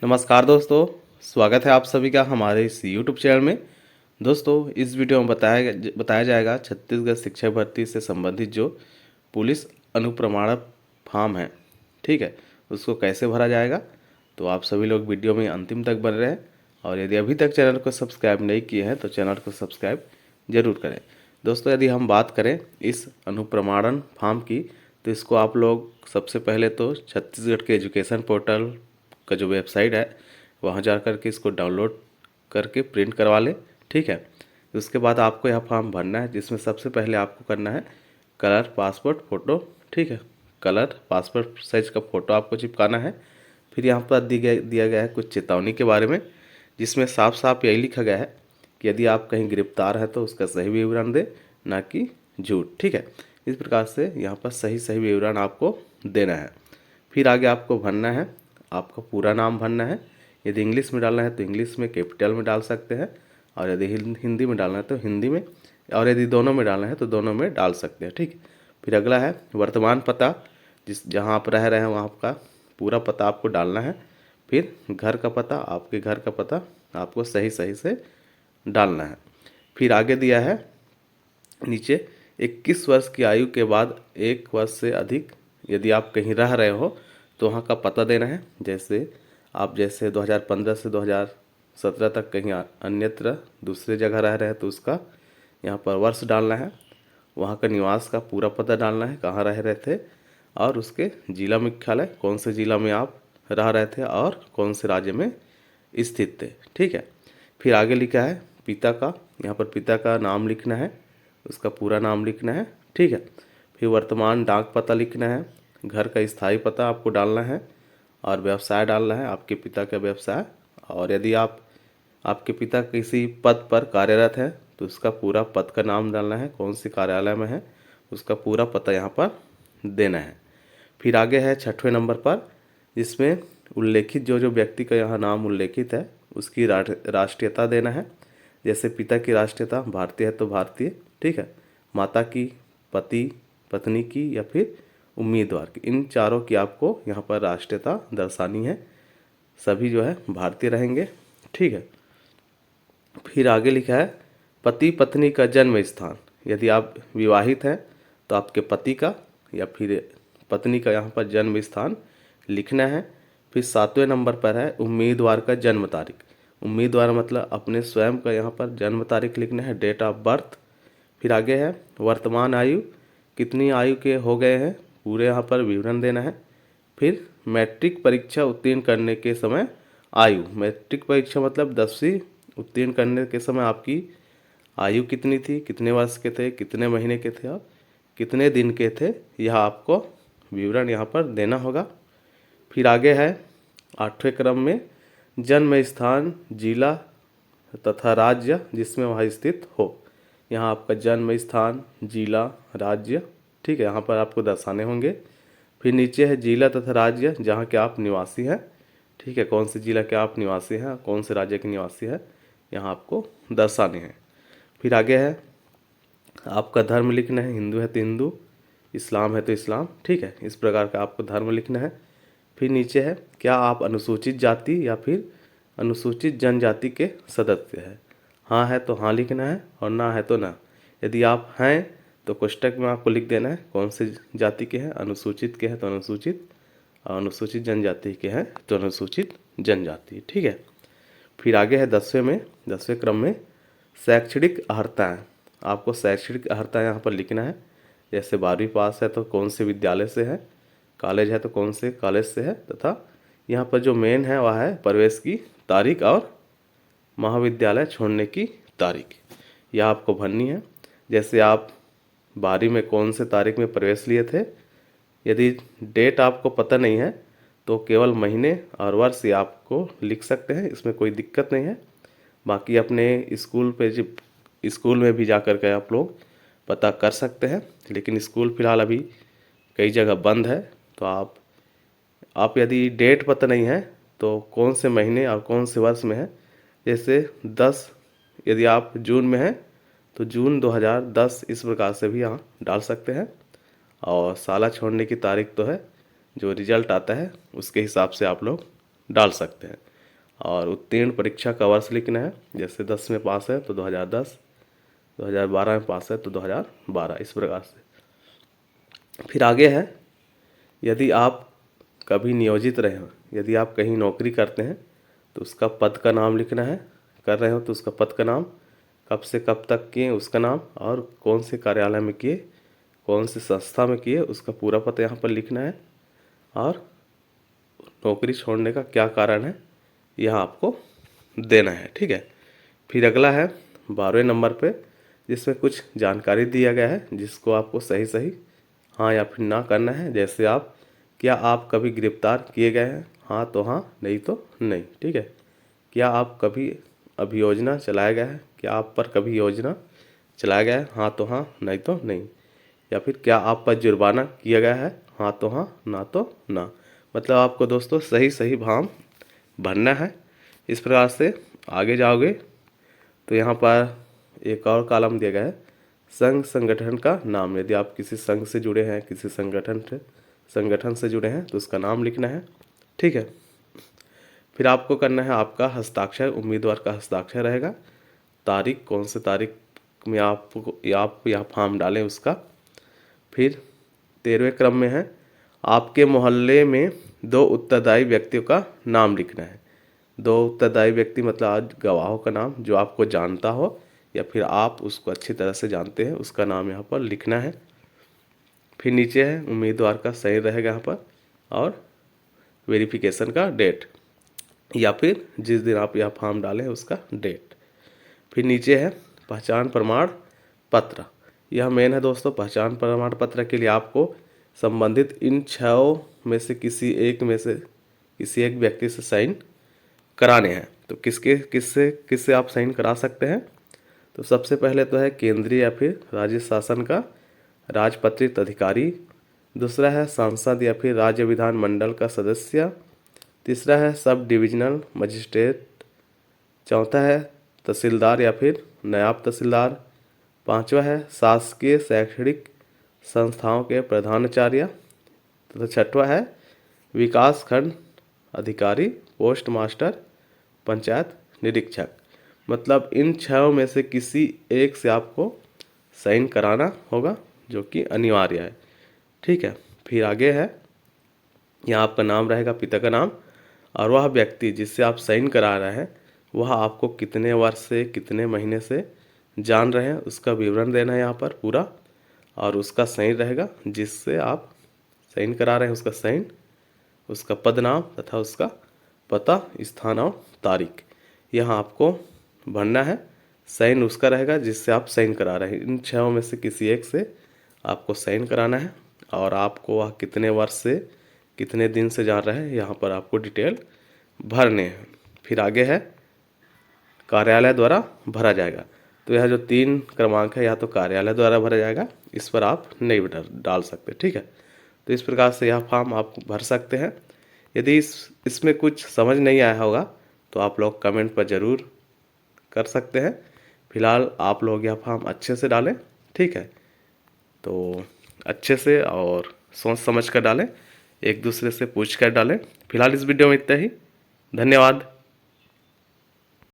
नमस्कार दोस्तों, स्वागत है आप सभी का हमारे इस यूट्यूब चैनल में। दोस्तों, इस वीडियो में बताया जाएगा छत्तीसगढ़ शिक्षक भर्ती से संबंधित जो पुलिस अनुप्रमाणक फॉर्म है, ठीक है, उसको कैसे भरा जाएगा। तो आप सभी लोग वीडियो में अंतिम तक बन रहे हैं और यदि अभी तक चैनल को सब्सक्राइब नहीं किए हैं तो चैनल को सब्सक्राइब जरूर करें। दोस्तों, यदि हम बात करें इस अनुप्रमाणन फॉर्म की, तो इसको आप लोग सबसे पहले तो छत्तीसगढ़ के एजुकेशन पोर्टल का जो वेबसाइट है वहाँ जा कर के इसको डाउनलोड करके प्रिंट करवा लें, ठीक है। उसके बाद आपको यह फॉर्म भरना है, जिसमें सबसे पहले आपको करना है कलर पासपोर्ट फ़ोटो, ठीक है। कलर पासपोर्ट साइज का फ़ोटो आपको चिपकाना है। फिर यहाँ पर दिया गया है कुछ चेतावनी के बारे में, जिसमें साफ साफ यही लिखा गया है कि यदि आप कहीं गिरफ्तार है तो उसका सही विवरण दे, ना कि झूठ, ठीक है। इस प्रकार से यहाँ पर सही सही विवरण आपको देना है। फिर आगे आपको भरना है, आपका पूरा नाम भरना है। यदि इंग्लिश में डालना है तो इंग्लिश में कैपिटल में डाल सकते हैं, और यदि हिंदी में डालना है तो हिंदी में, और यदि दोनों में डालना है तो दोनों में डाल सकते हैं, ठीक। फिर अगला है वर्तमान पता, जहाँ आप रह रहे हैं वहाँ का पूरा पता आपको डालना है। फिर घर का पता, आपके घर का पता आपको सही सही से डालना है। फिर आगे दिया है नीचे 21 वर्ष की आयु के बाद 1 वर्ष से अधिक यदि आप कहीं रह रहे हो तो वहाँ का पता देना है। जैसे 2015 से 2017 तक कहीं अन्यत्र दूसरे जगह रह रहे हैं तो उसका यहाँ पर वर्ष डालना है। वहाँ का निवास का पूरा पता डालना है, कहाँ रह रहे थे, और उसके जिला मुख्यालय, कौन से जिला में आप रह रहे थे और कौन से राज्य में स्थित थे, ठीक है। फिर आगे लिखा है पिता का, यहाँ पर पिता का नाम लिखना है, उसका पूरा नाम लिखना है, ठीक है। फिर वर्तमान डाक पता लिखना है, घर का स्थायी पता आपको डालना है, और व्यवसाय डालना है, आपके पिता का व्यवसाय। और यदि आपके पिता किसी पद पर कार्यरत है तो उसका पूरा पद का नाम डालना है, कौन से कार्यालय में है उसका पूरा पता यहाँ पर देना है। फिर आगे है 6वें नंबर पर, जिसमें उल्लेखित जो जो व्यक्ति का यहाँ नाम उल्लेखित है उसकी राष्ट्रीयता देना है। जैसे पिता की राष्ट्रीयता भारतीय है तो भारतीय, ठीक है। माता की, पति पत्नी की, या फिर उम्मीदवार की, इन चारों की आपको यहाँ पर राष्ट्रीयता दर्शानी है। सभी जो है भारतीय रहेंगे, ठीक है। फिर आगे लिखा है पति पत्नी का जन्म स्थान। यदि आप विवाहित हैं तो आपके पति का या फिर पत्नी का यहाँ पर जन्म स्थान लिखना है। फिर 7वें नंबर पर है उम्मीदवार का जन्म तारीख। उम्मीदवार मतलब अपने स्वयं का यहाँ पर जन्म तारीख लिखना है, डेट ऑफ बर्थ। फिर आगे है वर्तमान आयु, कितनी आयु के हो गए हैं पूरे यहाँ पर विवरण देना है। फिर मैट्रिक परीक्षा उत्तीर्ण करने के समय आयु, मैट्रिक परीक्षा मतलब 10वीं उत्तीर्ण करने के समय आपकी आयु कितनी थी, कितने वर्ष के थे, कितने महीने के थे और कितने दिन के थे, यह आपको विवरण यहाँ पर देना होगा। फिर आगे है 8वें क्रम में जन्म स्थान, जिला तथा राज्य जिसमें वह स्थित हो। यहाँ आपका जन्म स्थान, जिला, राज्य, ठीक है, यहाँ पर आपको दर्शाने होंगे। फिर नीचे है जिला तथा राज्य जहाँ के आप निवासी हैं, ठीक है, कौन से जिला के आप निवासी हैं, कौन से राज्य के निवासी हैं, यहाँ आपको दर्शाने हैं। फिर आगे है आपका धर्म लिखना है, हिंदू है तो हिंदू, इस्लाम है तो इस्लाम, ठीक है, इस प्रकार का आपको धर्म लिखना है। फिर नीचे है क्या आप अनुसूचित जाति या फिर अनुसूचित जनजाति के सदस्य हैं। हाँ है तो हाँ लिखना है, और ना है तो ना। यदि आप हैं तो कोष्टक में आपको लिख देना है कौन से जाति के हैं, अनुसूचित के हैं तो अनुसूचित, और अनुसूचित जनजाति के हैं तो अनुसूचित जनजाति, ठीक है। फिर आगे है 10वें क्रम में शैक्षणिक अर्हताएँ। आपको शैक्षणिक अर्हता यहाँ पर लिखना है। जैसे 12वीं पास है तो कौन से विद्यालय से है, कॉलेज है तो कौन से कॉलेज से है, तथा यहाँ पर जो मेन है वह है प्रवेश की तारीख और महाविद्यालय छोड़ने की तारीख, यह आपको भरनी है। जैसे आप 12वीं में कौन से तारीख में प्रवेश लिए थे, यदि डेट आपको पता नहीं है तो केवल महीने और वर्ष ही आपको लिख सकते हैं, इसमें कोई दिक्कत नहीं है। बाकी अपने स्कूल में भी जा कर के आप लोग पता कर सकते हैं, लेकिन स्कूल फ़िलहाल अभी कई जगह बंद है। तो आप यदि डेट पता नहीं है तो कौन से महीने और कौन से वर्ष में है, जैसे 10 यदि आप जून में हैं तो जून 2010 इस प्रकार से भी यहाँ डाल सकते हैं। और साला छोड़ने की तारीख तो है जो रिजल्ट आता है उसके हिसाब से आप लोग डाल सकते हैं। और उत्तीर्ण परीक्षा का वर्ष लिखना है। जैसे 10 में पास है तो 2010, 2012 में पास है तो 2012, इस प्रकार से। फिर आगे है, यदि आप कभी नियोजित रहे हो, यदि आप कहीं नौकरी करते हैं तो उसका पद का नाम लिखना है। कर रहे हो तो उसका पद का नाम, कब से कब तक किए उसका नाम, और कौन से कार्यालय में किए, कौन सी संस्था में किए, उसका पूरा पता यहाँ पर लिखना है। और नौकरी छोड़ने का क्या कारण है यह आपको देना है, ठीक है। फिर अगला है 12वें नंबर पे, जिसमें कुछ जानकारी दिया गया है जिसको आपको सही सही हाँ या फिर ना करना है। जैसे आप, क्या आप कभी गिरफ्तार किए गए हैं, हाँ तो हाँ, नहीं तो नहीं, ठीक है। क्या आप कभी अभियोजना चलाया गया है, क्या आप पर कभी योजना चलाया गया है, हाँ तो हाँ, नहीं तो नहीं। या फिर क्या आप पर जुर्माना किया गया है, हाँ तो हाँ, ना तो ना। मतलब आपको दोस्तों सही सही भाम भरना है। इस प्रकार से आगे जाओगे तो यहाँ पर एक और कॉलम दिया गया है, संघ संगठन का नाम। यदि आप किसी संघ से जुड़े हैं, किसी संगठन से जुड़े हैं तो उसका नाम लिखना है, ठीक है। फिर आपको करना है आपका हस्ताक्षर, उम्मीदवार का हस्ताक्षर रहेगा। तारीख, कौन से तारीख में आप यहाँ फॉर्म डालें उसका। फिर 13वें क्रम में है, आपके मोहल्ले में 2 उत्तरदायी व्यक्तियों का नाम लिखना है। 2 उत्तरदायी व्यक्ति मतलब आज गवाहों का नाम, जो आपको जानता हो या फिर आप उसको अच्छी तरह से जानते हैं, उसका नाम यहाँ पर लिखना है। फिर नीचे है उम्मीदवार का सही रहेगा यहाँ पर, और वेरिफिकेशन का डेट, या फिर जिस दिन आप यह फॉर्म डालें उसका डेट। फिर नीचे है पहचान प्रमाण पत्र। यह मेन है दोस्तों। पहचान प्रमाण पत्र के लिए आपको संबंधित इन 6 में से किसी एक व्यक्ति से साइन कराने हैं। तो किससे आप साइन करा सकते हैं? तो सबसे पहले तो है केंद्रीय या फिर राज्य शासन का राजपत्रित अधिकारी। दूसरा है सांसद या फिर राज्य विधान मंडल का सदस्य। तीसरा है सब डिविजनल मजिस्ट्रेट। चौथा है तहसीलदार या फिर नायब तहसीलदार। पांचवा है शासकीय शैक्षणिक संस्थाओं के प्रधानाचार्य। तथा छठवा है विकास खंड अधिकारी, पोस्ट मास्टर, पंचायत निरीक्षक। मतलब इन 6 में से किसी एक से आपको साइन कराना होगा, जो कि अनिवार्य है, ठीक है। फिर आगे है, यहाँ आपका नाम रहेगा, पिता का नाम, और वह व्यक्ति जिससे आप साइन करा रहे हैं वह आपको कितने वर्ष से कितने महीने से जान रहे हैं उसका विवरण देना है यहाँ पर पूरा। और उसका साइन रहेगा, जिससे आप साइन करा रहे हैं उसका साइन, उसका पद नाम तथा उसका पता, स्थान और तारीख यहाँ आपको भरना है। साइन उसका रहेगा जिससे आप साइन करा रहे हैं। इन 6 में से किसी एक से आपको साइन कराना है, और आपको वह कितने वर्ष से कितने दिन से जान रहे हैं यहाँ पर आपको डिटेल भरने हैं। फिर आगे है कार्यालय द्वारा भरा जाएगा। तो यह जो 3 क्रमांक है, या तो कार्यालय द्वारा भरा जाएगा, इस पर आप नहीं डाल सकते, ठीक है। तो इस प्रकार से यह फॉर्म आप भर सकते हैं। यदि इसमें कुछ समझ नहीं आया होगा तो आप लोग कमेंट पर ज़रूर कर सकते हैं। फिलहाल आप लोग यह फॉर्म अच्छे से डालें, ठीक है। तो अच्छे से और सोच समझ कर डालें, एक दूसरे से पूछ कर डालें। फिलहाल इस वीडियो में इतना ही। धन्यवाद।